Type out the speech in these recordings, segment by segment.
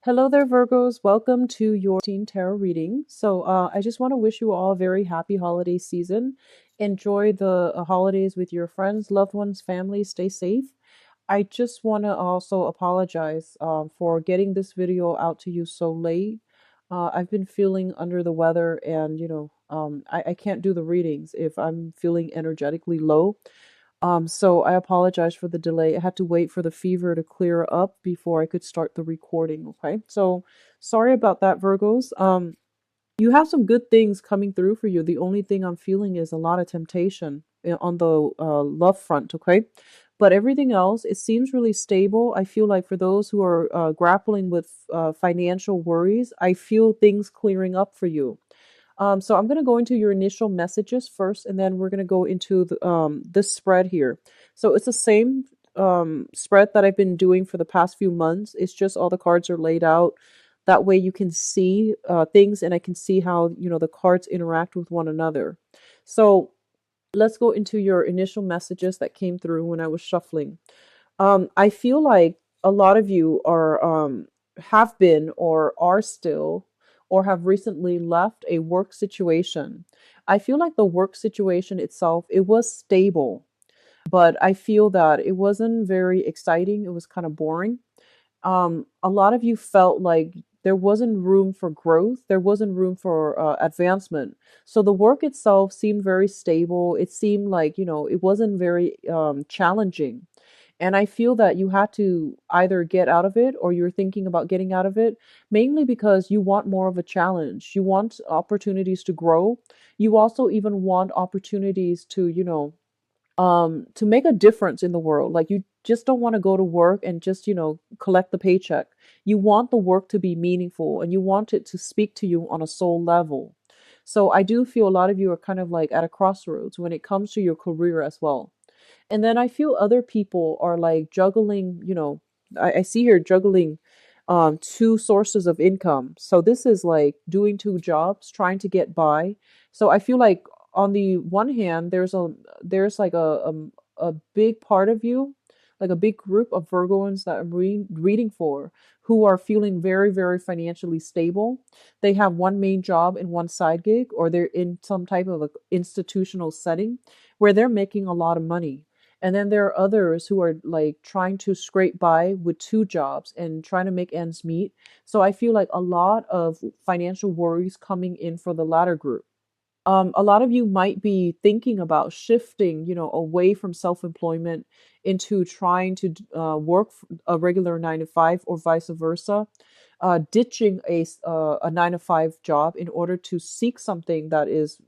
Hello there, Virgos. Welcome to your Teen Tarot reading. I just want to wish you all a very happy holiday season. Enjoy the holidays with your friends, loved ones, family. Stay safe. I just want to also apologize for getting this video out to you so late. I've been feeling under the weather, and I can't do the readings if I'm feeling energetically low. So I apologize for the delay. I had to wait for the fever to clear up before I could start the recording. Okay. So sorry about that, Virgos. You have some good things coming through for you. The only thing I'm feeling is a lot of temptation on the love front. Okay. But everything else, it seems really stable. I feel like for those who are grappling with financial worries, I feel things clearing up for you. So I'm going to go into your initial messages first, and then we're going to go into this spread here. So it's the same spread that I've been doing for the past few months. It's just all the cards are laid out. That way you can see things, and I can see how, the cards interact with one another. So let's go into your initial messages that came through when I was shuffling. I feel like a lot of you are have been or are still or have recently left a work situation. I feel like the work situation itself, it was stable, but I feel that it wasn't very exciting. It was kind of boring. A lot of you felt like there wasn't room for growth, there wasn't room for advancement. So the work itself seemed very stable. It seemed like, it wasn't very challenging. And I feel that you had to either get out of it or you're thinking about getting out of it, mainly because you want more of a challenge. You want opportunities to grow. You also even want opportunities to, to make a difference in the world. Like, you just don't want to go to work and just, collect the paycheck. You want the work to be meaningful, and you want it to speak to you on a soul level. So I do feel a lot of you are kind of like at a crossroads when it comes to your career as well. And then I feel other people are like juggling, I see here juggling two sources of income. So this is like doing two jobs, trying to get by. So I feel like on the one hand, there's like a big part of you, like a big group of Virgoans that I'm reading for, who are feeling very, very financially stable. They have one main job and one side gig, or they're in some type of a institutional setting where they're making a lot of money. And then there are others who are like trying to scrape by with two jobs and trying to make ends meet. So I feel like a lot of financial worries coming in for the latter group. A lot of you might be thinking about shifting, away from self-employment into trying to work a regular 9 to 5 or vice versa, ditching a 9 to 5 job in order to seek something that is,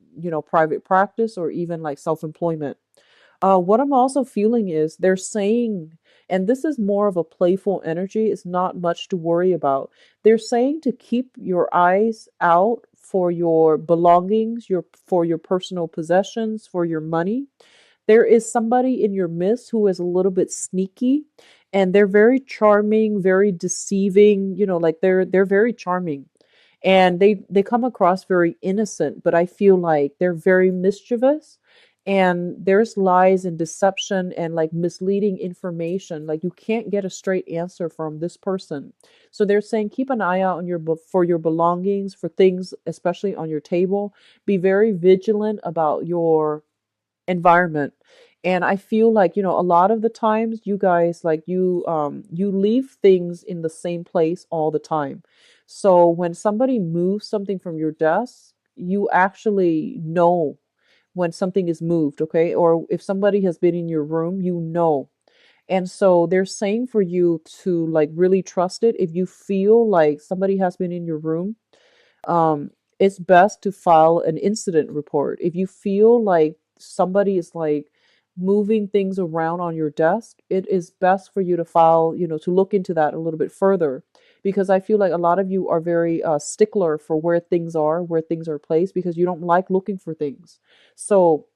private practice or even like self-employment. What I'm also feeling is they're saying, and this is more of a playful energy, it's not much to worry about. They're saying to keep your eyes out for your belongings, for your personal possessions, for your money. There is somebody in your midst who is a little bit sneaky, and they're very charming, very deceiving, like they're very charming. And they come across very innocent, but I feel like they're very mischievous, and there's lies and deception and like misleading information. Like, you can't get a straight answer from this person. So they're saying keep an eye out on for your belongings, for things especially on your table. Be very vigilant about your environment. And I feel like, a lot of the times you guys, like, you leave things in the same place all the time. So when somebody moves something from your desk, you actually know when something is moved, okay? Or if somebody has been in your room, you know. And so they're saying for you to like really trust it. If you feel like somebody has been in your room, it's best to file an incident report. If you feel like somebody is like moving things around on your desk, it is best for you to file, to look into that a little bit further. Because I feel like a lot of you are very stickler for where things are placed, because you don't like looking for things. So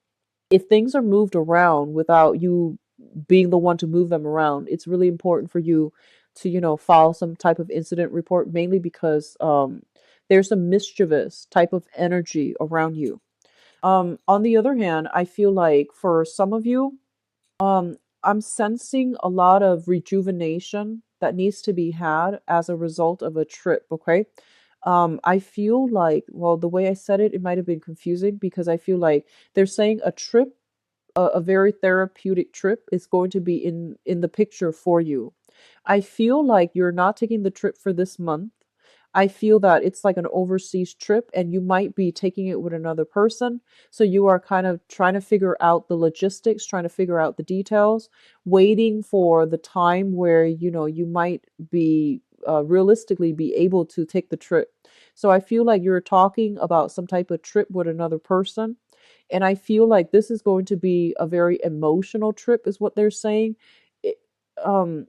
if things are moved around without you being the one to move them around, it's really important for you to, file some type of incident report, mainly because there's a mischievous type of energy around you. On the other hand, I feel like for some of you, I'm sensing a lot of rejuvenation. that needs to be had as a result of a trip, okay? I feel like, well, the way I said it, it might have been confusing because I feel like they're saying a trip, a very therapeutic trip is going to be in the picture for you. I feel like you're not taking the trip for this month. I feel that it's like an overseas trip and you might be taking it with another person. So you are kind of trying to figure out the logistics, trying to figure out the details, waiting for the time where, you might be realistically be able to take the trip. So I feel like you're talking about some type of trip with another person. And I feel like this is going to be a very emotional trip, is what they're saying. It, um,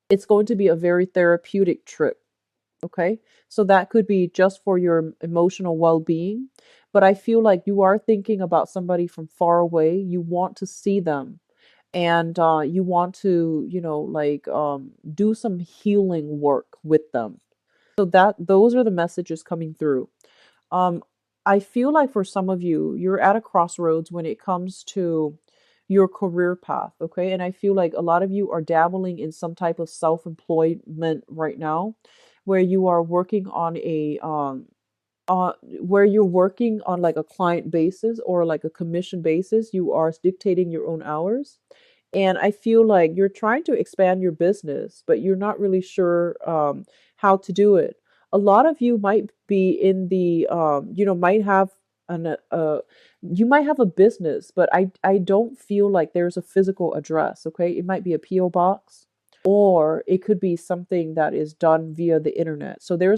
it's going to be a very therapeutic trip. Okay. So that could be just for your emotional well being. But I feel like you are thinking about somebody from far away. You want to see them and you want to, do some healing work with them. So that those are the messages coming through. Um, I feel like for some of you, you're at a crossroads when it comes to your career path, okay? And I feel like a lot of you are dabbling in some type of self-employment right now, where you are working on where you're working on like a client basis or like a commission basis. You are dictating your own hours. And I feel like you're trying to expand your business, but you're not really sure how to do it. A lot of you might be in the, might have you might have a business, but I don't feel like there's a physical address. Okay, it might be a PO box, or it could be something that is done via the internet. So there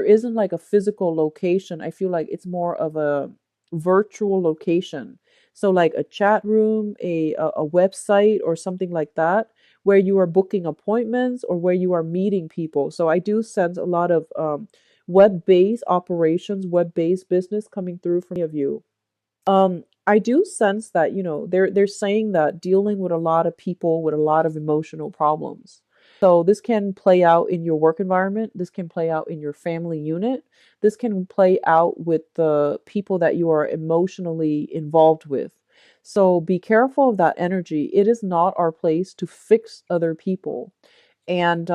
isn't like a physical location. I feel like it's more of a virtual location. So like a chat room, a website or something like that, where you are booking appointments or where you are meeting people. So I do sense a lot of web-based operations, web-based business coming through from many of you. I do sense that, they're saying that dealing with a lot of people with a lot of emotional problems. So this can play out in your work environment. This can play out in your family unit. This can play out with the people that you are emotionally involved with. So be careful of that energy. It is not our place to fix other people. And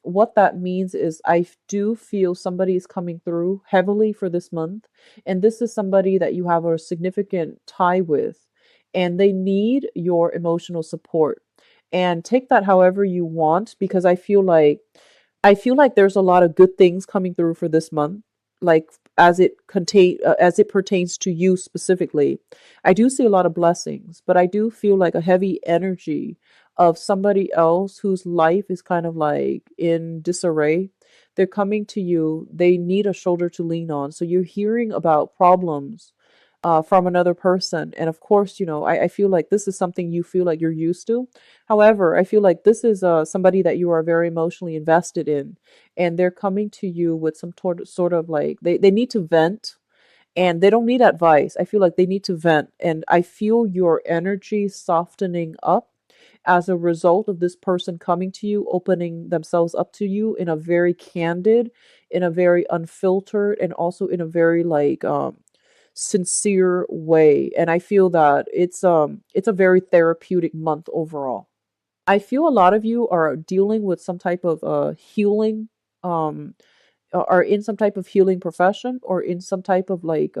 what that means is I do feel somebody is coming through heavily for this month. And this is somebody that you have a significant tie with, and they need your emotional support. And take that however you want, because I feel like there's a lot of good things coming through for this month, like as it pertains to you specifically. I do see a lot of blessings, but I do feel like a heavy energy of somebody else whose life is kind of like in disarray. They're coming to you. They need a shoulder to lean on. So you're hearing about problems from another person. And of course, I feel like this is something you feel like you're used to. However, I feel like this is somebody that you are very emotionally invested in. And they're coming to you with some sort of like, they need to vent and they don't need advice. I feel like they need to vent. And I feel your energy softening up as a result of this person coming to you, opening themselves up to you in a very candid, in a very unfiltered, and also in a very like sincere way. And I feel that it's a very therapeutic month overall. I feel a lot of you are dealing with some type of healing, um are in some type of healing profession, or in some type of like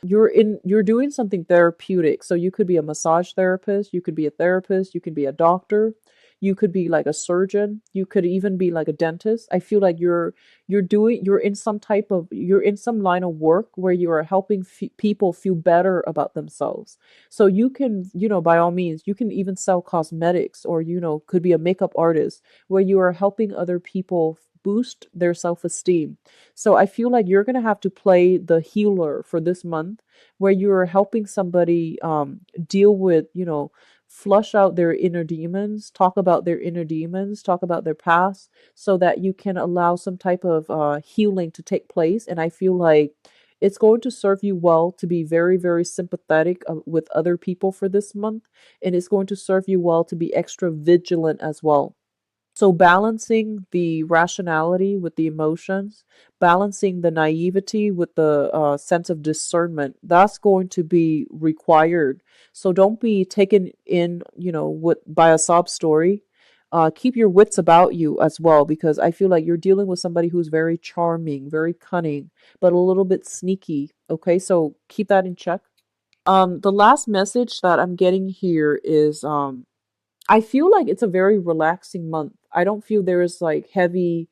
you're doing something therapeutic. So you could be a massage therapist, you could be a therapist, you could be a doctor, you could be like a surgeon, you could even be like a dentist. I feel like you're in some line of work where you are helping people feel better about themselves. So you can, by all means, you can even sell cosmetics, or could be a makeup artist where you are helping other people boost their self-esteem. So I feel like you're going to have to play the healer for this month, where you're helping somebody deal with, flush out their inner demons, talk about their inner demons, talk about their past, so that you can allow some type of healing to take place. And I feel like it's going to serve you well to be very, very sympathetic with other people for this month. And it's going to serve you well to be extra vigilant as well. So balancing the rationality with the emotions, balancing the naivety with the sense of discernment, that's going to be required. So don't be taken in, by a sob story. Keep your wits about you as well, because I feel like you're dealing with somebody who's very charming, very cunning, but a little bit sneaky. Okay, so keep that in check. The last message that I'm getting here is I feel like it's a very relaxing month. I don't feel there is like heavy,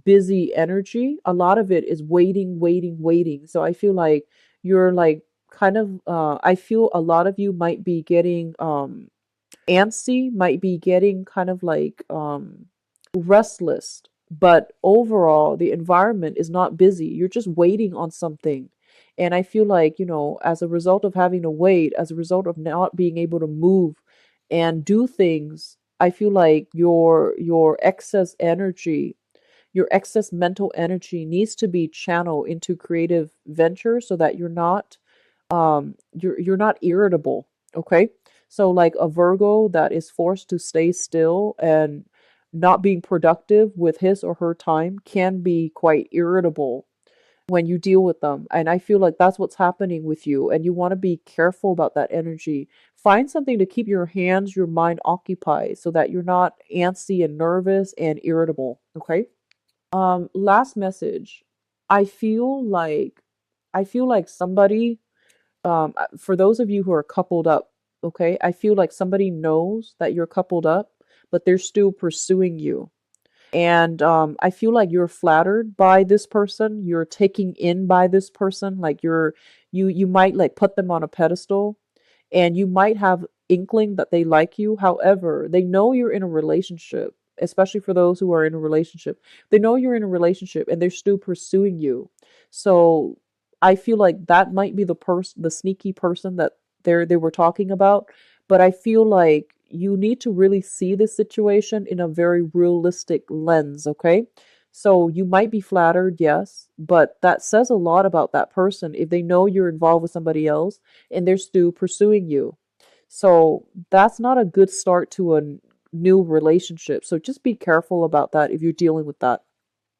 busy energy. A lot of it is waiting, waiting, waiting. So I feel like you're like kind of, I feel a lot of you might be getting antsy, might be getting kind of like restless. But overall, the environment is not busy. You're just waiting on something. And I feel like, as a result of having to wait, as a result of not being able to move and do things, I feel like your excess energy, your excess mental energy needs to be channeled into creative ventures so that you're not irritable. Okay, so like a Virgo that is forced to stay still and not being productive with his or her time can be quite irritable when you deal with them. And I feel like that's what's happening with you. And you want to be careful about that energy. Find something to keep your hands, your mind occupied so that you're not antsy and nervous and irritable. Okay. Last message. I feel like I feel like somebody, for those of you who are coupled up, okay, I feel like somebody knows that you're coupled up, but they're still pursuing you. And I feel like you're flattered by this person, you're taken in by this person, like you might like put them on a pedestal, and you might have inkling that they like you. However, they know you're in a relationship, especially for those who are in a relationship. They know you're in a relationship and they're still pursuing you. So I feel like that might be the sneaky person that they were talking about. But I feel like you need to really see this situation in a very realistic lens, okay? So you might be flattered, yes, but that says a lot about that person if they know you're involved with somebody else and they're still pursuing you. So that's not a good start to a new relationship. So just be careful about that if you're dealing with that.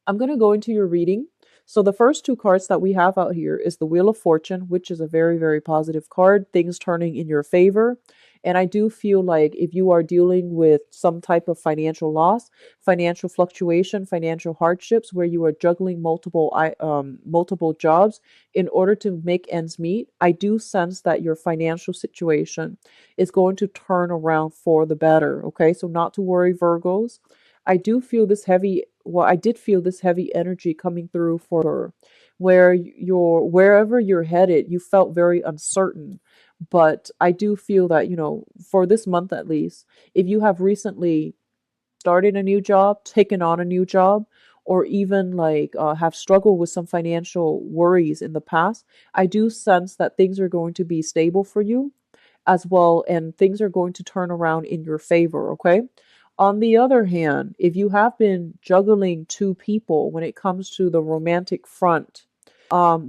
I'm going to go into your reading. So the first two cards that we have out here is the Wheel of Fortune, which is a very, very positive card, things turning in your favor. And I do feel like if you are dealing with some type of financial loss, financial fluctuation, financial hardships, where you are juggling multiple jobs in order to make ends meet, I do sense that your financial situation is going to turn around for the better. Okay, so not to worry, Virgos. I did feel this heavy energy coming through for where wherever you're headed, you felt very uncertain. But I do feel that, for this month at least, if you have recently started a new job, taken on a new job, or even like have struggled with some financial worries in the past, I do sense that things are going to be stable for you as well, and things are going to turn around in your favor, okay? On the other hand, if you have been juggling two people when it comes to the romantic front,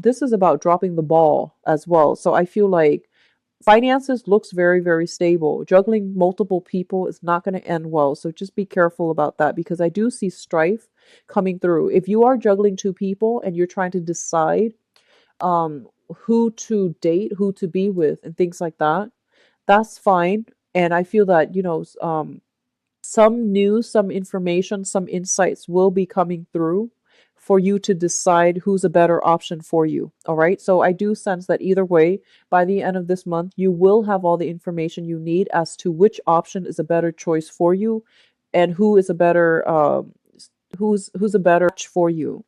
this is about dropping the ball as well. So I feel like finances looks very, very stable. Juggling multiple people is not going to end well. So just be careful about that, because I do see strife coming through. If you are juggling two people and you're trying to decide um, who to date, who to be with, and things like that, that's fine. And I feel that, some news, some information, some insights will be coming through for you to decide who's a better option for you. All right. So I do sense that either way, by the end of this month, you will have all the information you need as to which option is a better choice for you and who's a better match for you.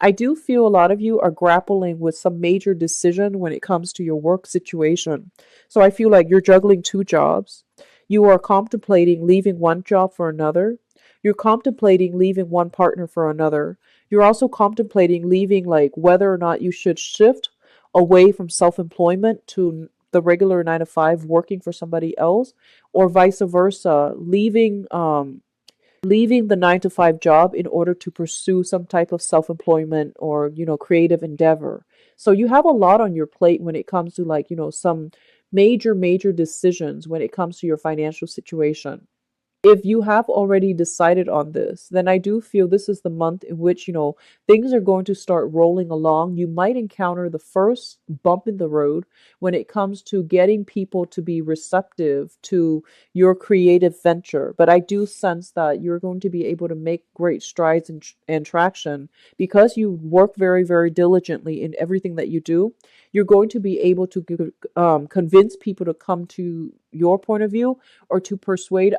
I do feel a lot of you are grappling with some major decision when it comes to your work situation. So I feel like you're juggling two jobs. You are contemplating leaving one job for another. You're contemplating leaving one partner for another. You're also contemplating leaving, like whether or not you should shift away from self employment to the regular 9 to 5, working for somebody else, or vice versa, leaving the 9 to 5 job in order to pursue some type of self-employment or, creative endeavor. So you have a lot on your plate when it comes to like, some major decisions when it comes to your financial situation. If you have already decided on this, then I do feel this is the month in which, things are going to start rolling along. You might encounter the first bump in the road when it comes to getting people to be receptive to your creative venture. But I do sense that you're going to be able to make great strides and traction because you work very, very diligently in everything that you do. You're going to be able to convince people to come to your point of view or to persuade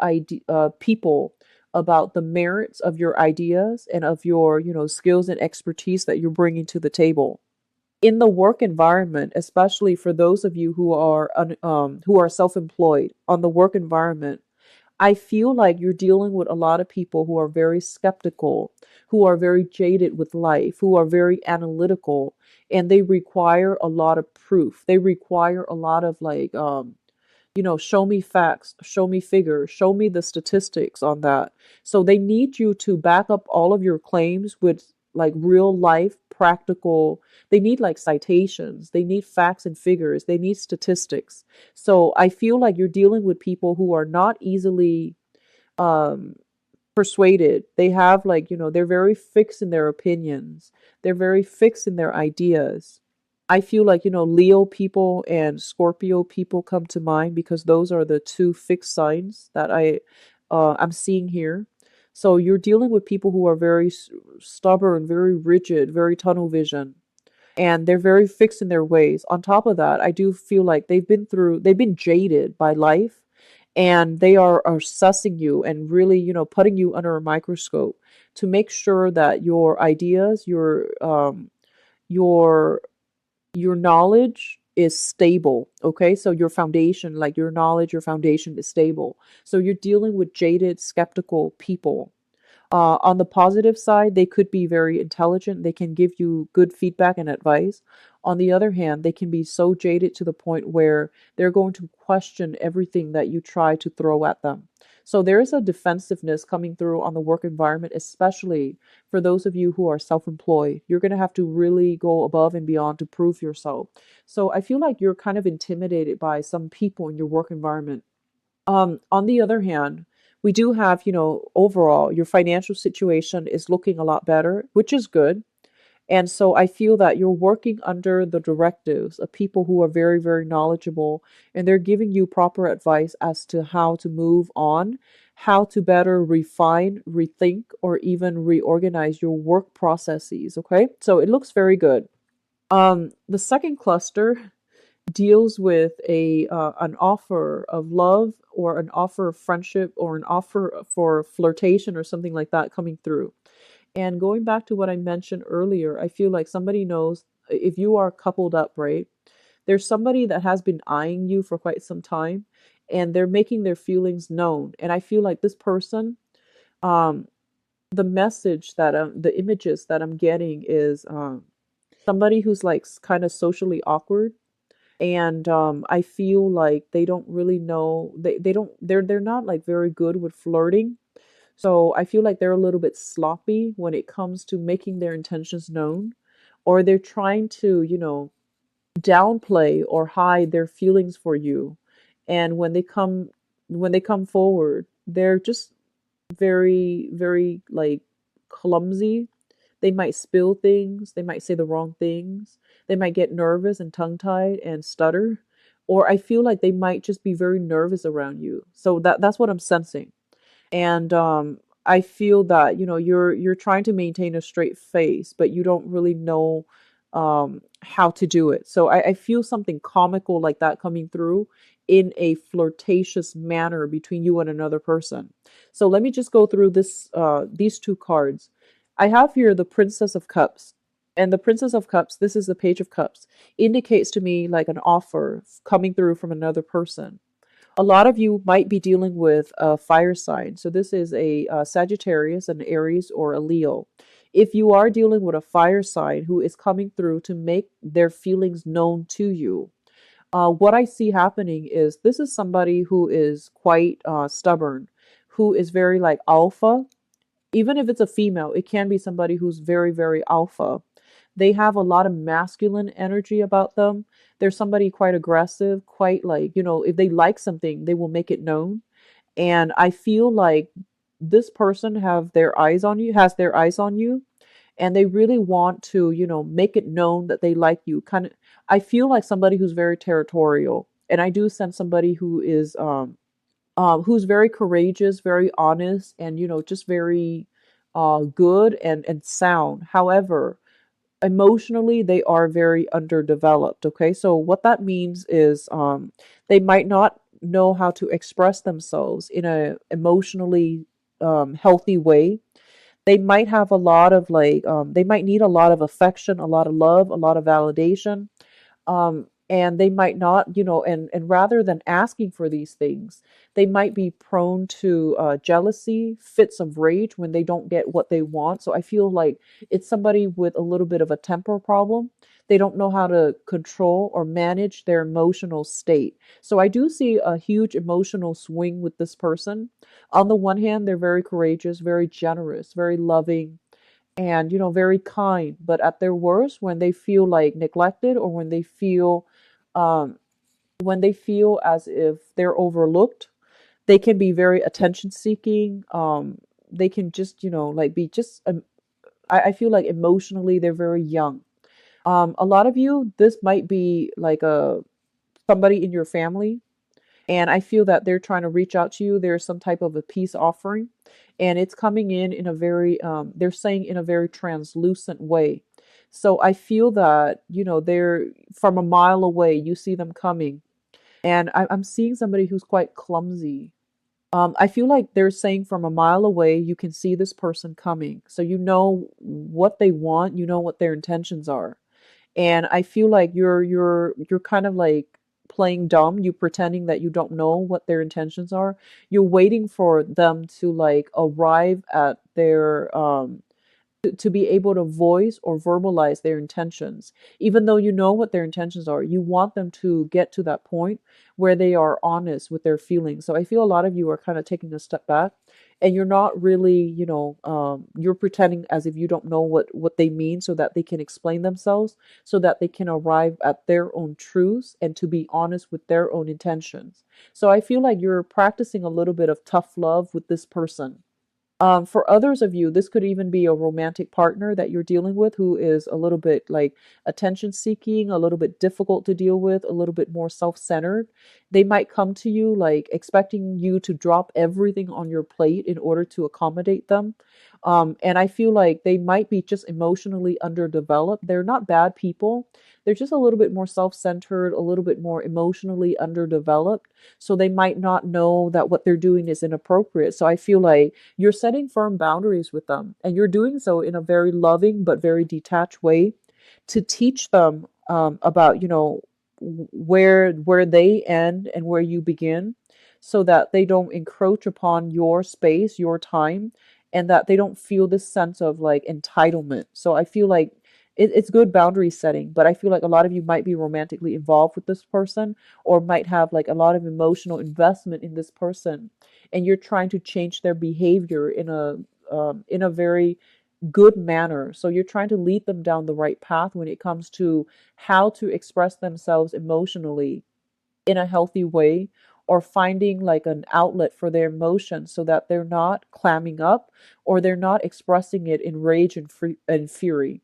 people about the merits of your ideas and of your, skills and expertise that you're bringing to the table. In the work environment, especially for those of you who are self-employed on the work environment, I feel like you're dealing with a lot of people who are very skeptical, who are very jaded with life, who are very analytical, and they require a lot of proof. They require a lot of like show me facts, show me figures, show me the statistics on that. So they need you to back up all of your claims with like real life practical. They need like citations, they need facts and figures, they need statistics. So I feel like you're dealing with people who are not easily um persuaded. They have like, they're very fixed in their opinions, they're very fixed in their ideas. I feel like, Leo people and Scorpio people come to mind because those are the two fixed signs that I'm seeing here. So you're dealing with people who are very stubborn, very rigid, very tunnel vision, and they're very fixed in their ways. On top of that, I do feel like they've been jaded by life, and they are assessing you and really, putting you under a microscope to make sure that your ideas, your your knowledge is stable. Okay, so your foundation, like your knowledge, your foundation is stable. So you're dealing with jaded, skeptical people. On the positive side, they could be very intelligent. They can give you good feedback and advice. On the other hand, they can be so jaded to the point where they're going to question everything that you try to throw at them. So there is a defensiveness coming through on the work environment, especially for those of you who are self-employed. You're going to have to really go above and beyond to prove yourself. So I feel like you're kind of intimidated by some people in your work environment. On the other hand, we do have, overall, your financial situation is looking a lot better, which is good. And so I feel that you're working under the directives of people who are very, very knowledgeable, and they're giving you proper advice as to how to move on, how to better refine, rethink, or even reorganize your work processes. Okay. So it looks very good. The second cluster deals with a an offer of love or an offer of friendship or an offer for flirtation or something like that coming through. And going back to what I mentioned earlier, I feel like somebody knows if you are coupled up, right? There's somebody that has been eyeing you for quite some time and they're making their feelings known. And I feel like this person, um, the message that the images that I'm getting is somebody who's like kind of socially awkward, and I feel like they don't really know, they don't they're not like very good with flirting. So I feel like they're a little bit sloppy when it comes to making their intentions known, or they're trying to, downplay or hide their feelings for you. And when they come forward, they're just very, very like clumsy. They might spill things, they might say the wrong things, they might get nervous and tongue tied and stutter. Or I feel like they might just be very nervous around you. So that's what I'm sensing. And I feel that, you're trying to maintain a straight face, but you don't really know how to do it. So I feel something comical like that coming through in a flirtatious manner between you and another person. So let me just go through these two cards. I have here the Princess of Cups. And the Princess of Cups, this is the Page of Cups, indicates to me like an offer coming through from another person. A lot of you might be dealing with a fire sign. So this is a Sagittarius, an Aries, or a Leo. If you are dealing with a fire sign who is coming through to make their feelings known to you, what I see happening is this is somebody who is quite stubborn, who is very like alpha. Even if it's a female, it can be somebody who's very, very alpha. They have a lot of masculine energy about them. They're somebody quite aggressive, quite like, if they like something, they will make it known. And I feel like this person have their eyes on you, has their eyes on you, and they really want to, make it known that they like you. Kind of, I feel like somebody who's very territorial, and I do sense somebody who's very courageous, very honest, and just very good and sound. However, emotionally they are very underdeveloped. Okay, so what that means is they might not know how to express themselves in a emotionally healthy way. They might have a lot of they might need a lot of affection, a lot of love, a lot of validation, and they might not, and rather than asking for these things, they might be prone to jealousy, fits of rage when they don't get what they want. So I feel like it's somebody with a little bit of a temper problem. They don't know how to control or manage their emotional state. So I do see a huge emotional swing with this person. On the one hand, they're very courageous, very generous, very loving, and very kind. But at their worst, when they feel like neglected, or um when they feel as if they're overlooked, they can be very attention seeking. They can just like be just I feel like emotionally they're very young. A lot of you, this might be like a somebody in your family, and I feel that they're trying to reach out to you. There's some type of a peace offering, and it's coming in a very, they're saying in a very translucent way. So I feel that, they're from a mile away, you see them coming, and I'm seeing somebody who's quite clumsy. I feel like they're saying from a mile away, you can see this person coming. So you know what they want, you know what their intentions are. And I feel like you're kind of like playing dumb. You pretending that you don't know what their intentions are. You're waiting for them to like arrive at their to be able to voice or verbalize their intentions. Even though you know what their intentions are, you want them to get to that point where they are honest with their feelings. So I feel a lot of you are kind of taking a step back, and you're not really, you're pretending as if you don't know what they mean, so that they can explain themselves, so that they can arrive at their own truths and to be honest with their own intentions. So I feel like you're practicing a little bit of tough love with this person. For others of you, this could even be a romantic partner that you're dealing with who is a little bit like attention seeking, a little bit difficult to deal with, a little bit more self centered. They might come to you like expecting you to drop everything on your plate in order to accommodate them. And I feel like they might be just emotionally underdeveloped. They're not bad people. They're just a little bit more self centered, a little bit more emotionally underdeveloped. So they might not know that what they're doing is inappropriate. So I feel like you're setting firm boundaries with them, and you're doing so in a very loving but very detached way to teach them about where they end and where you begin, so that they don't encroach upon your space, your time, and that they don't feel this sense of like entitlement. So I feel like it's good boundary setting, but I feel like a lot of you might be romantically involved with this person, or might have like a lot of emotional investment in this person, and you're trying to change their behavior in a very good manner. So you're trying to lead them down the right path when it comes to how to express themselves emotionally in a healthy way, or finding like an outlet for their emotions, so that they're not clamming up, or they're not expressing it in rage and fury.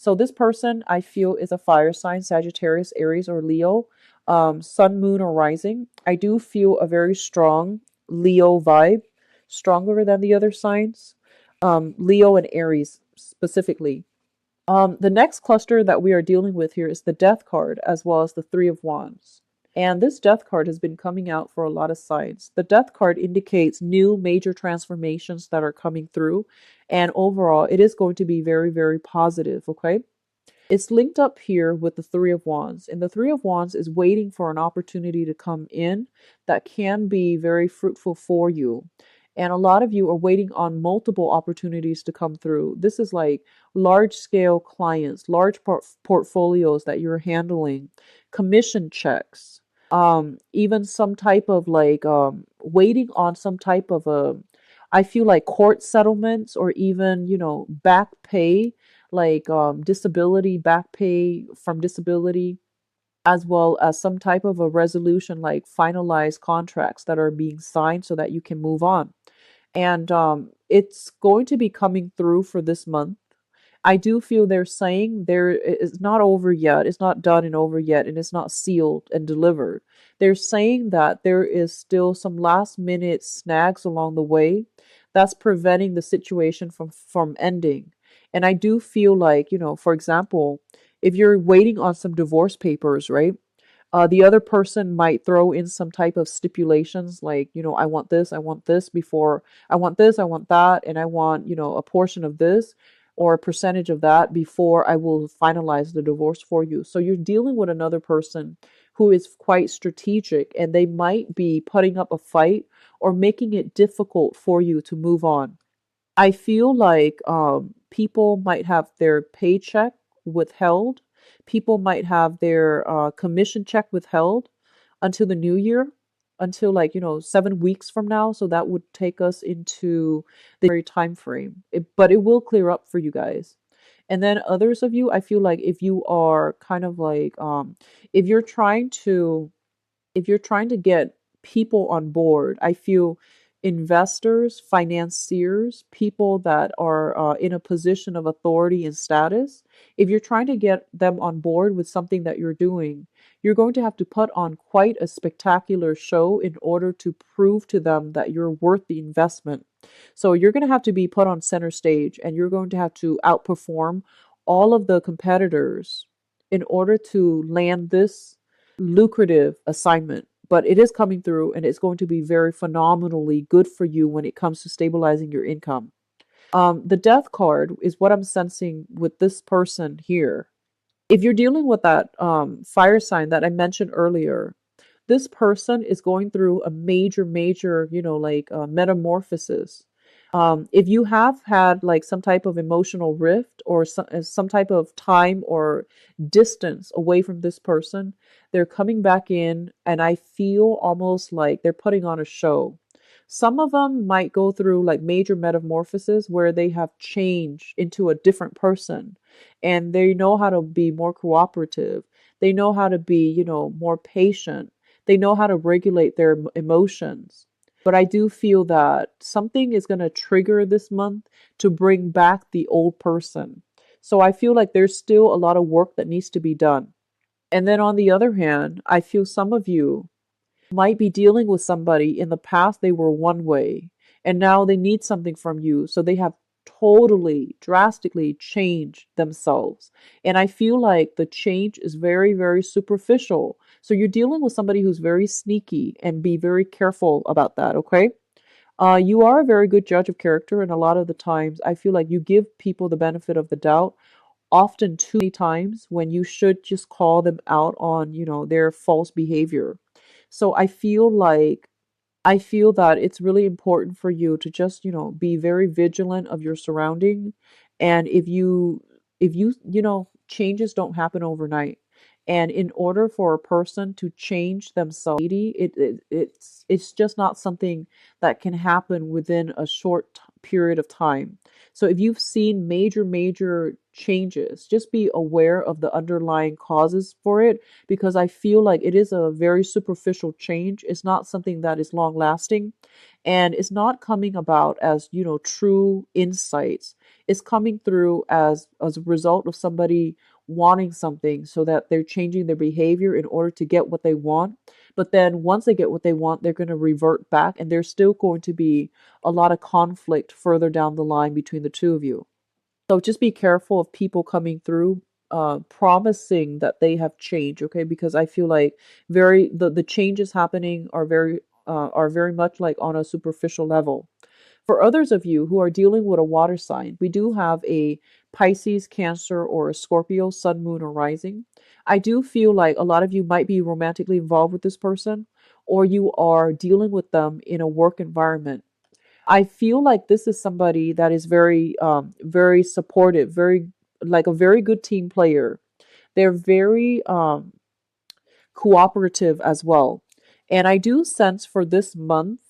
So this person I feel is a fire sign: Sagittarius, Aries, or Leo, sun, moon, or rising. I do feel a very strong Leo vibe, stronger than the other signs. Leo and Aries specifically. The next cluster that we are dealing with here is the Death card, as well as the Three of Wands. And this Death card has been coming out for a lot of signs. The Death card indicates new major transformations that are coming through. And overall, it is going to be very, very positive, okay? It's linked up here with the Three of Wands, and the Three of Wands is waiting for an opportunity to come in that can be very fruitful for you. And a lot of you are waiting on multiple opportunities to come through. This is like large scale clients, large portfolios that you're handling, commission checks, even some type of like waiting on some type of a, I feel like court settlements, or even, back pay, like disability back pay from disability. as well as some type of a resolution, like finalized contracts that are being signed so that you can move on. And it's going to be coming through for this month. I do feel they're saying it's not over yet, it's not done and over yet, and it's not sealed and delivered. They're saying that there is still some last minute snags along the way that's preventing the situation from ending. And I do feel like, for example, if you're waiting on some divorce papers, right? The other person might throw in some type of stipulations like, I want this before, I want this, I want that, and I want, a portion of this or a percentage of that before I will finalize the divorce for you. So you're dealing with another person who is quite strategic, and they might be putting up a fight or making it difficult for you to move on. I feel like people might have their paycheck withheld. People might have their commission check withheld until the new year, until, like, 7 weeks from now. So that would take us into the very time frame. But it will clear up for you guys. And then others of you, I feel like if you are kind of like, if you're trying to if you're trying to get people on board, I feel investors, financiers, people that are in a position of authority and status, if you're trying to get them on board with something that you're doing, you're going to have to put on quite a spectacular show in order to prove to them that you're worth the investment. So you're going to have to be put on center stage, and you're going to have to outperform all of the competitors in order to land this lucrative assignment. But it is coming through, and it's going to be very phenomenally good for you when it comes to stabilizing your income. The death card is what I'm sensing with this person here. If you're dealing with that fire sign that I mentioned earlier, this person is going through a major, like metamorphosis. If you have had like some type of emotional rift or some type of time or distance away from this person, they're coming back in, and I feel almost like they're putting on a show. Some of them might go through like major metamorphoses where they have changed into a different person, and they know how to be more cooperative. They know how to be, more patient. They know how to regulate their emotions. But I do feel that something is going to trigger this month to bring back the old person. So I feel like there's still a lot of work that needs to be done. And then on the other hand, I feel some of you might be dealing with somebody in the past, they were one way, and now they need something from you. So they have totally, drastically changed themselves. And I feel like the change is very superficial. So you're dealing with somebody who's very sneaky, and be very careful about that, okay? You are a very good judge of character, and a lot of the times I feel like you give people the benefit of the doubt, often too many times, when you should just call them out on, their false behavior. So I feel that it's really important for you to just, be very vigilant of your surrounding. And if you, changes don't happen overnight. And in order for a person to change themselves, it's just not something that can happen within a short period of time. So if you've seen major changes, just be aware of the underlying causes for it, because I feel like it is a very superficial change. It's not something that is long lasting, and it's not coming about as, true insights. It's coming through as a result of somebody wanting something, so that they're changing their behavior in order to get what they want. But then once they get what they want, they're going to revert back, and there's still going to be a lot of conflict further down the line between the two of you. So just be careful of people coming through promising that they have changed, okay? Because I feel like the changes happening are very much like on a superficial level. For others of you who are dealing with a water sign, we do have a Pisces, Cancer, or a Scorpio, Sun, Moon, or Rising. I do feel like a lot of you might be romantically involved with this person, or you are dealing with them in a work environment. I feel like this is somebody that is very supportive, very like a very good team player. They're very cooperative as well. And I do sense for this month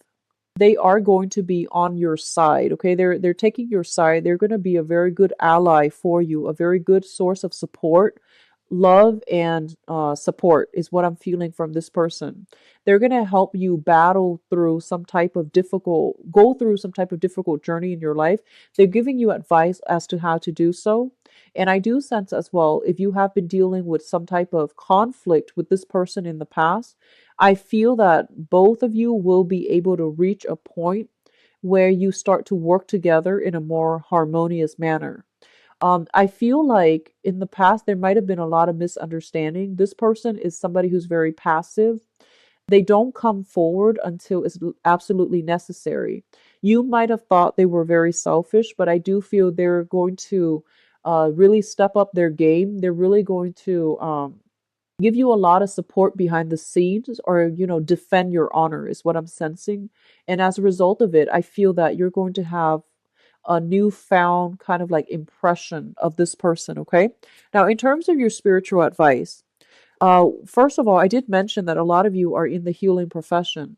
they are going to be on your side. Okay, they're taking your side. They're going to be a very good ally for you, a very good source of support love and support is what I'm feeling from this person. They're going to help you battle through some type of go through some type of difficult journey in your life. They're giving you advice as to how to do so. And I do sense as well, if you have been dealing with some type of conflict with this person in the past, I feel that both of you will be able to reach a point where you start to work together in a more harmonious manner. I feel like in the past there might have been a lot of misunderstanding. This person is somebody who's very passive. They don't come forward until it's absolutely necessary. You might have thought they were very selfish, but I do feel they're going to really step up their game. They're really going to give you a lot of support behind the scenes, or defend your honor is what I'm sensing. And as a result of it, I feel that you're going to have a newfound kind of like impression of this person. Okay, now in terms of your spiritual advice, first of all, I did mention that a lot of you are in the healing profession.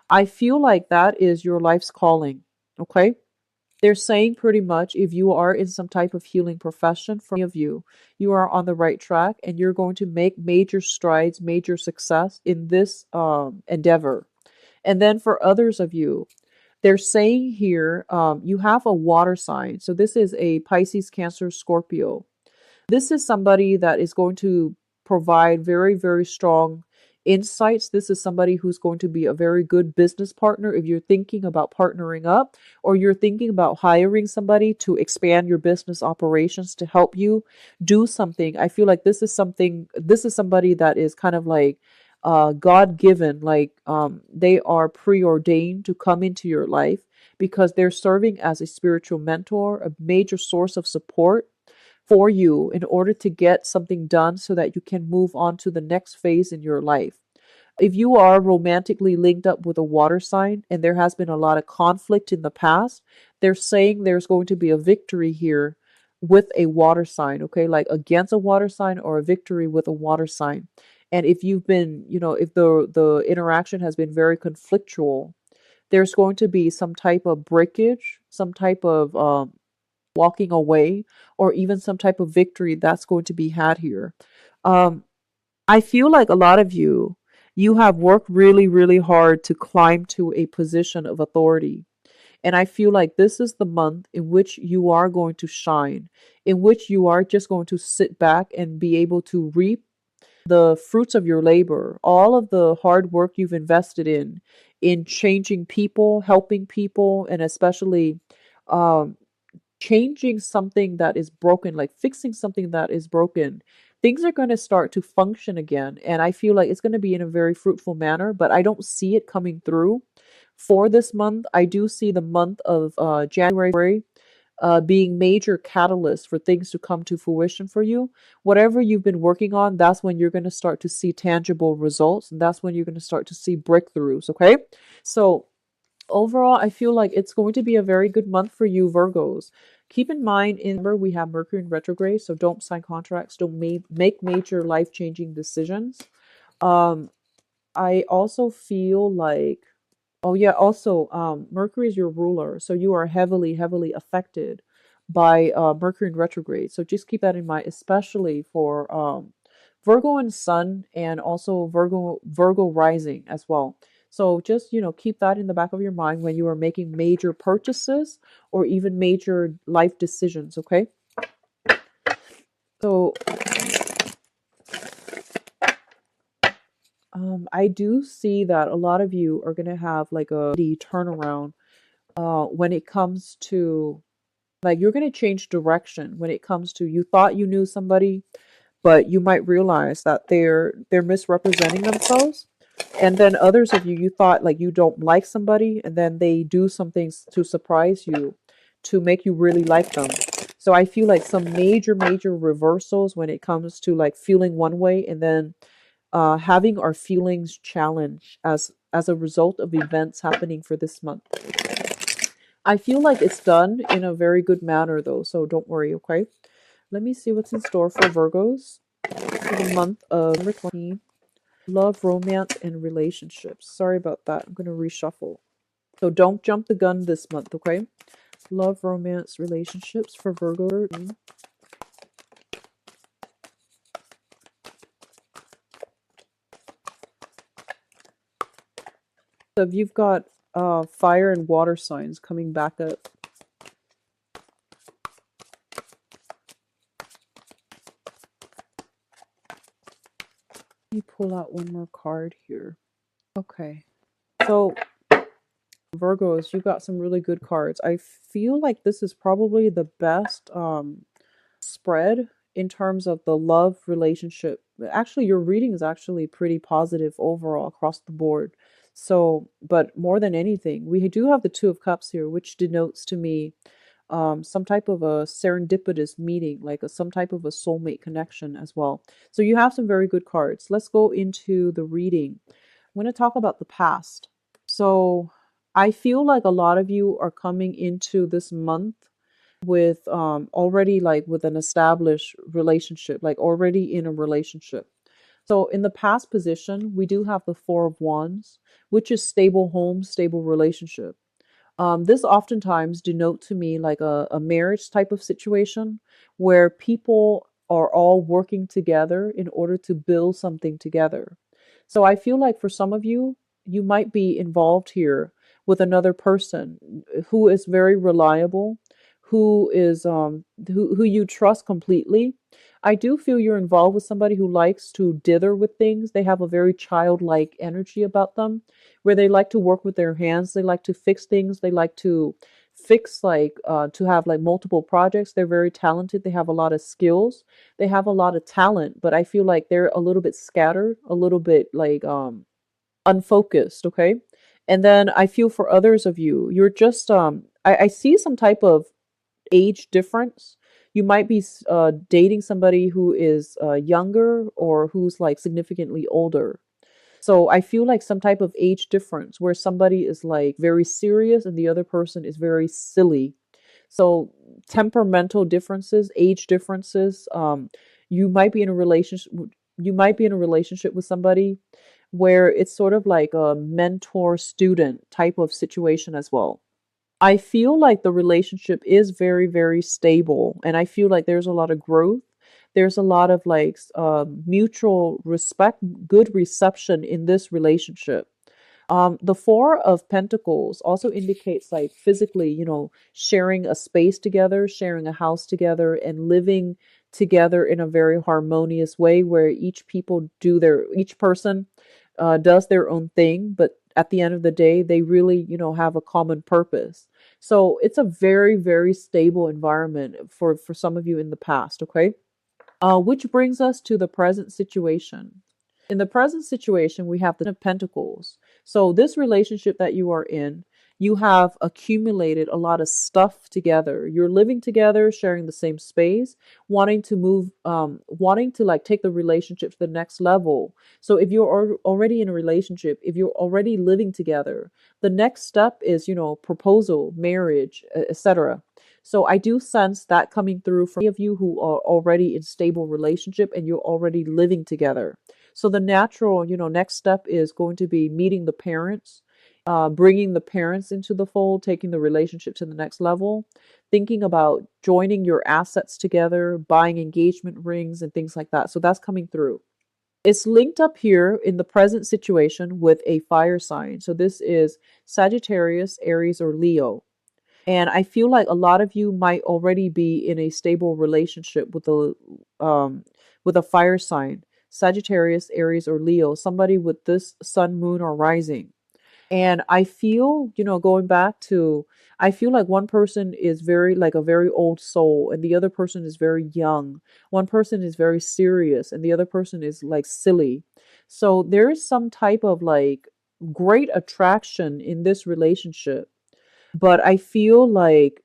I feel like that is your life's calling. Okay, they're saying pretty much if you are in some type of healing profession, for many of you, you are on the right track and you're going to make major strides, major success in this endeavor. And then for others of you, they're saying here you have a water sign. So this is a Pisces, Cancer, Scorpio. This is somebody that is going to provide very, very strong insights. This is somebody who's going to be a very good business partner if you're thinking about partnering up, or you're thinking about hiring somebody to expand your business operations to help you do something. I feel like this is somebody that is kind of like God given, like they are preordained to come into your life because they're serving as a spiritual mentor, a major source of support for you in order to get something done so that you can move on to the next phase in your life. If you are romantically linked up with a water sign and there has been a lot of conflict in the past, they're saying there's going to be a victory here with a water sign, okay? Like against a water sign, or a victory with a water sign. And if you've been, if the interaction has been very conflictual, there's going to be some type of breakage, some type of walking away, or even some type of victory that's going to be had here. Um, I feel like a lot of you have worked really, really hard to climb to a position of authority. And I feel like this is the month in which you are going to shine, in which you are just going to sit back and be able to reap the fruits of your labor, all of the hard work you've invested in changing people, helping people, and especially um, changing something that is broken, like fixing something that is broken. Things are going to start to function again. And I feel like it's going to be in a very fruitful manner, but I don't see it coming through for this month. I do see the month of January being major catalyst for things to come to fruition for you. Whatever you've been working on, that's when you're going to start to see tangible results. And that's when you're going to start to see breakthroughs. Okay. So overall, I feel like it's going to be a very good month for you, Virgos. Keep in mind, in December, we have Mercury in retrograde, so don't sign contracts, don't make major life changing decisions. Um, I also feel like, oh yeah, also, Mercury is your ruler, so you are heavily, heavily affected by Mercury in retrograde. So just keep that in mind, especially for Virgo and Sun, and also Virgo rising as well. So just keep that in the back of your mind when you are making major purchases or even major life decisions. Okay. So I do see that a lot of you are gonna have like a turnaround when it comes to, like, you're gonna change direction when it comes to, you thought you knew somebody, but you might realize that they're misrepresenting themselves. And then others of you, you thought like you don't like somebody, and then they do something to surprise you, to make you really like them. So I feel like some major, major reversals when it comes to like feeling one way, and then having our feelings challenged as a result of events happening for this month. I feel like it's done in a very good manner though, so don't worry, okay? Let me see what's in store for Virgos for the month of November 20. Love, romance, and relationships. Sorry about that. I'm going to reshuffle. So don't jump the gun this month, okay? Love, romance, relationships for Virgo. So if you've got fire and water signs coming back up, let me pull out one more card here. Okay. So Virgos, you got some really good cards. I feel like this is probably the best spread in terms of the love relationship. Actually, your reading is actually pretty positive overall across the board. So, but more than anything, we do have the Two of Cups here, which denotes to me some type of a serendipitous meeting, like some type of a soulmate connection as well. So you have some very good cards. Let's go into the reading. I'm going to talk about the past. So I feel like a lot of you are coming into this month with already like with an established relationship, like already in a relationship. So in the past position, we do have the Four of Wands, which is stable home, stable relationship. This oftentimes denote to me like a marriage type of situation where people are all working together in order to build something together. So I feel like for some of you, you might be involved here with another person who is very reliable, who you trust completely. I do feel you're involved with somebody who likes to dither with things. They have a very childlike energy about them where they like to work with their hands. They like to fix things. They like to fix like to have like multiple projects. They're very talented. They have a lot of skills. They have a lot of talent, but I feel like they're a little bit scattered, a little bit like unfocused, okay? And then I feel for others of you, you're just I see some type of age difference. You might be dating somebody who is younger or who's like significantly older. So I feel like some type of age difference where somebody is like very serious and the other person is very silly. So temperamental differences, age differences. You might be in a relationship. You might be in a relationship with somebody where it's sort of like a mentor student type of situation as well. I feel like the relationship is very, very stable, and I feel like there's a lot of growth. There's a lot of like mutual respect, good reception in this relationship. The Four of Pentacles also indicates like physically, sharing a space together, sharing a house together, and living together in a very harmonious way where each person does their own thing, but at the end of the day, they really, have a common purpose. So it's a very, very stable environment for some of you in the past, okay? Which brings us to the present situation. In the present situation, we have the Ten of Pentacles. So this relationship that you are in, you have accumulated a lot of stuff together. You're living together, sharing the same space, wanting to like take the relationship to the next level. So if you're already in a relationship, if you're already living together, the next step is, proposal, marriage, etc. So I do sense that coming through from many of you who are already in stable relationship and you're already living together. So the natural, next step is going to be meeting the parents, bringing the parents into the fold, taking the relationship to the next level, thinking about joining your assets together, buying engagement rings and things like that. So that's coming through. It's linked up here in the present situation with a fire sign. So this is Sagittarius, Aries, or Leo. And I feel like a lot of you might already be in a stable relationship with a fire sign, Sagittarius, Aries, or Leo, somebody with this sun, moon, or rising. And I feel, going back to, I feel like one person is very, like a very old soul, and the other person is very young. One person is very serious, and the other person is like silly. So there is some type of like great attraction in this relationship, but I feel like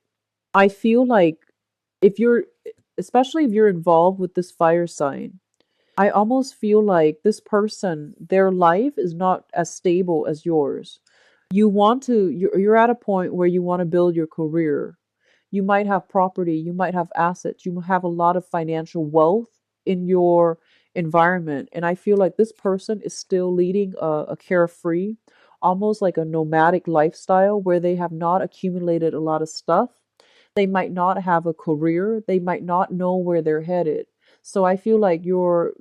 if you're especially if you're involved with this fire sign, I almost feel like this person, their life is not as stable as yours. You're at a point where you want to build your career. You might have property, you might have assets, you have a lot of financial wealth in your environment. And I feel like this person is still leading a carefree, almost like a nomadic lifestyle where they have not accumulated a lot of stuff. They might not have a career, they might not know where they're headed. So I feel like you're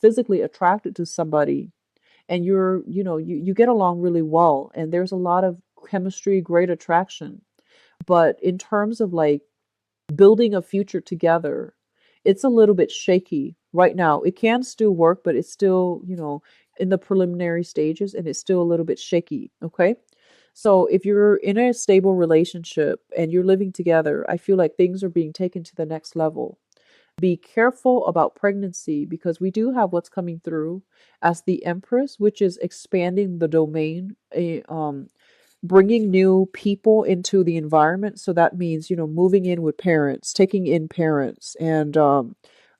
physically attracted to somebody and you get along really well, and there's a lot of chemistry, great attraction. But in terms of like building a future together, it's a little bit shaky right now. It can still work, but it's still, in the preliminary stages, and it's still a little bit shaky. Okay. So if you're in a stable relationship and you're living together, I feel like things are being taken to the next level. Be careful about pregnancy because we do have what's coming through as the Empress, which is expanding the domain, bringing new people into the environment. So that means, moving in with parents, taking in parents, and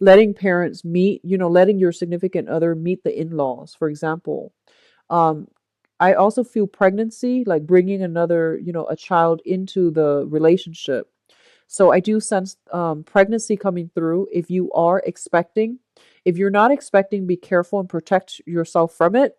letting parents meet, letting your significant other meet the in laws, for example. Um, I also feel pregnancy, like bringing another, a child into the relationship. So I do sense pregnancy coming through. If you are expecting, if you're not expecting, be careful and protect yourself from it.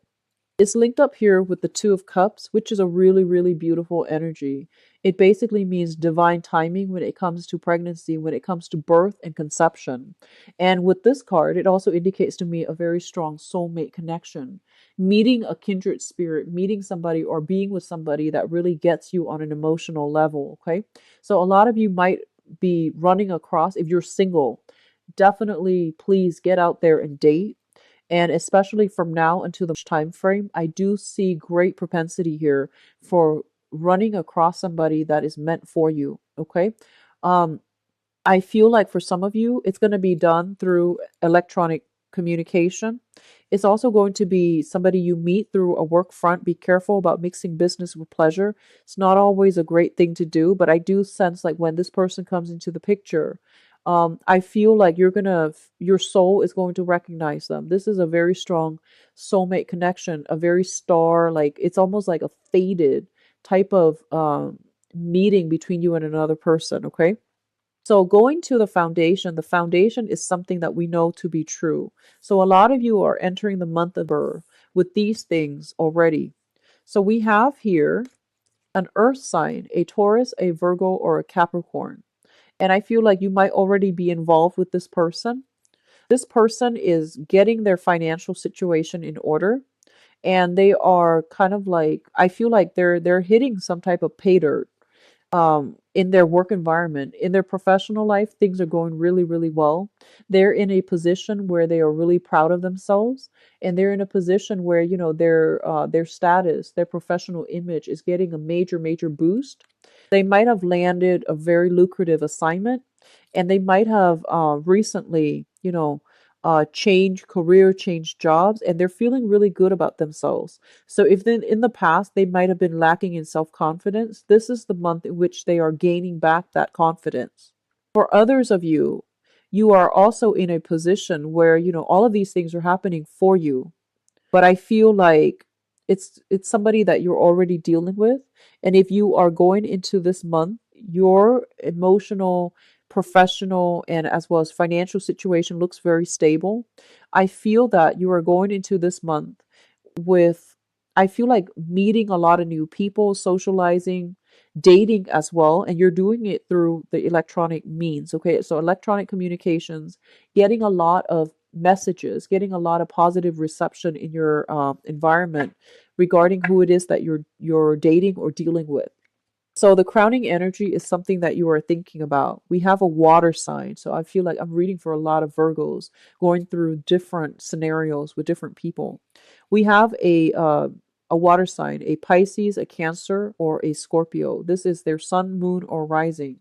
It's linked up here with the Two of Cups, which is a really, really beautiful energy. It basically means divine timing when it comes to pregnancy, when it comes to birth and conception. And with this card, it also indicates to me a very strong soulmate connection, meeting a kindred spirit, meeting somebody or being with somebody that really gets you on an emotional level. Okay. So a lot of you might be running across, if you're single, definitely please get out there and date, and especially from now until the time frame, I do see great propensity here for running across somebody that is meant for you. Okay. Um, I feel like for some of you, it's going to be done through electronic communication. It's also going to be somebody you meet through a work front. Be careful about mixing business with pleasure. It's not always a great thing to do, but I do sense like when this person comes into the picture, I feel like your soul is going to recognize them. This is a very strong soulmate connection, a very star, like it's almost like a fated type of meeting between you and another person. Okay. So going to the foundation is something that we know to be true. So a lot of you are entering the month of Burr with these things already. So we have here an earth sign, a Taurus, a Virgo, or a Capricorn. And I feel like you might already be involved with this person. This person is getting their financial situation in order, and they are kind of like, I feel like they're hitting some type of pay dirt in their work environment. In their professional life, things are going really, really well. They're in a position where they are really proud of themselves, and they're in a position where their status, their professional image is getting a major, major boost. They might have landed a very lucrative assignment, and they might have recently, changed jobs, and they're feeling really good about themselves. So if then in the past they might have been lacking in self-confidence, this is the month in which they are gaining back that confidence. For others of you, you are also in a position where, all of these things are happening for you, but I feel like it's somebody that you're already dealing with. And if you are going into this month, your emotional, professional, and as well as financial situation looks very stable. I feel that you are going into this month with, I feel like meeting a lot of new people, socializing, dating as well, and you're doing it through the electronic means. Okay, so electronic communications, getting a lot of messages, getting a lot of positive reception in your environment regarding who it is that you're dating or dealing with. So the crowning energy is something that you are thinking about. We have a water sign. So I feel like I'm reading for a lot of Virgos going through different scenarios with different people. We have a water sign, a Pisces, a Cancer, or a Scorpio. This is their sun, moon, or rising.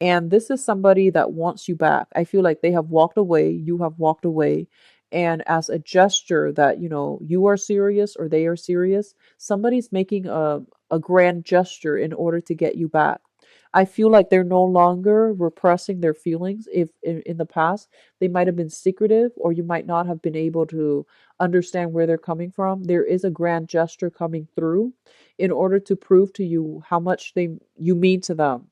And this is somebody that wants you back. I feel like they have walked away, you have walked away. And as a gesture that, you are serious or they are serious, somebody's making a grand gesture in order to get you back. I feel like they're no longer repressing their feelings. If in the past they might have been secretive, or you might not have been able to understand where they're coming from, there is a grand gesture coming through in order to prove to you how much you mean to them.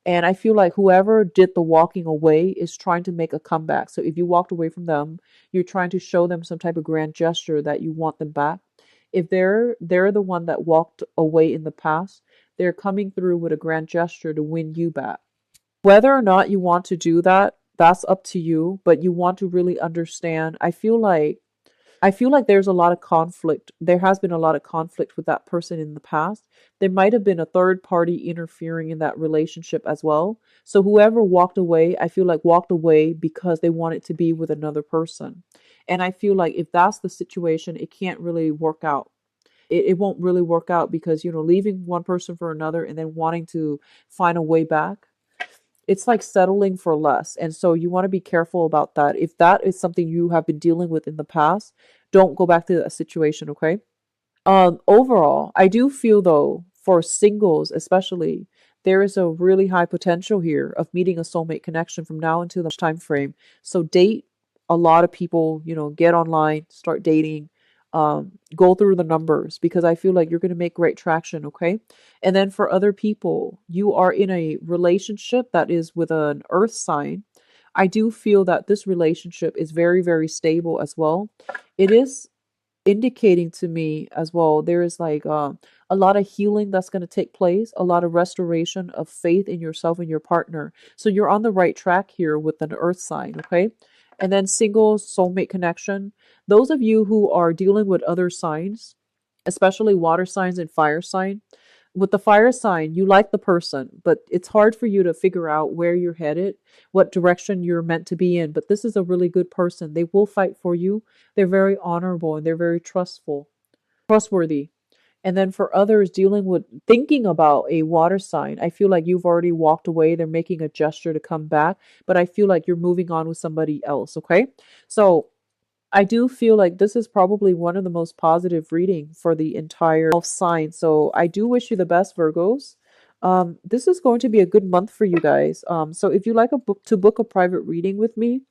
And I feel like whoever did the walking away is trying to make a comeback. So if you walked away from them, you're trying to show them some type of grand gesture that you want them back. If they're the one that walked away in the past, they're coming through with a grand gesture to win you back. Whether or not you want to do that, that's up to you, but you want to really understand. I feel like I feel like there's a lot of conflict. There has been a lot of conflict with that person in the past. There might have been a third party interfering in that relationship as well. So whoever walked away, I feel like walked away because they wanted to be with another person. And I feel like if that's the situation, it can't really work out. It won't really work out because, leaving one person for another and then wanting to find a way back, it's like settling for less. And so you want to be careful about that. If that is something you have been dealing with in the past, don't go back to that situation, okay? Overall, I do feel though, for singles especially, there is a really high potential here of meeting a soulmate connection from now until the time frame. So date a lot of people, get online, start dating, go through the numbers because I feel like you're going to make great traction, okay? And then for other people, you are in a relationship that is with an earth sign. I do feel that this relationship is very, very stable as well. It is indicating to me as well there is like a lot of healing that's going to take place, a lot of restoration of faith in yourself and your partner, so you're on the right track here with an earth sign, okay? And then single soulmate connection, those of you who are dealing with other signs, especially water signs and fire sign, with the fire sign, you like the person, but it's hard for you to figure out where you're headed, what direction you're meant to be in. But this is a really good person. They will fight for you. They're very honorable and they're very trustworthy. And then for others dealing with thinking about a water sign, I feel like you've already walked away. They're making a gesture to come back, but I feel like you're moving on with somebody else. Okay. So I do feel like this is probably one of the most positive reading for the entire sign. So I do wish you the best, Virgos. This is going to be a good month for you guys. So if you like to book a private reading with me,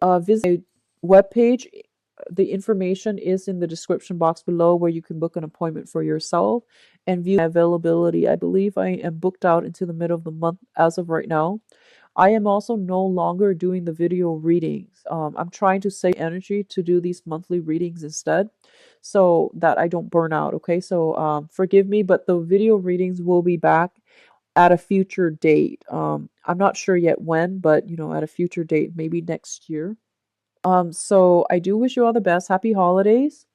visit my webpage. The information is in the description box below where you can book an appointment for yourself and view my availability. I believe I am booked out into the middle of the month as of right now. I am also no longer doing the video readings. I'm trying to save energy to do these monthly readings instead so that I don't burn out. Okay, so forgive me, but the video readings will be back at a future date. I'm not sure yet when, but at a future date, maybe next year. So I do wish you all the best. Happy holidays.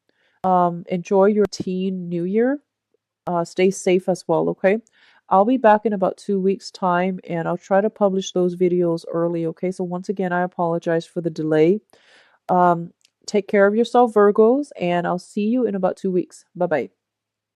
Enjoy your teen new year. Stay safe as well, okay? I'll be back in about 2 weeks' time and I'll try to publish those videos early, okay? So once again, I apologize for the delay. Um, Take care of yourself, Virgos, and I'll see you in about 2 weeks. Bye bye.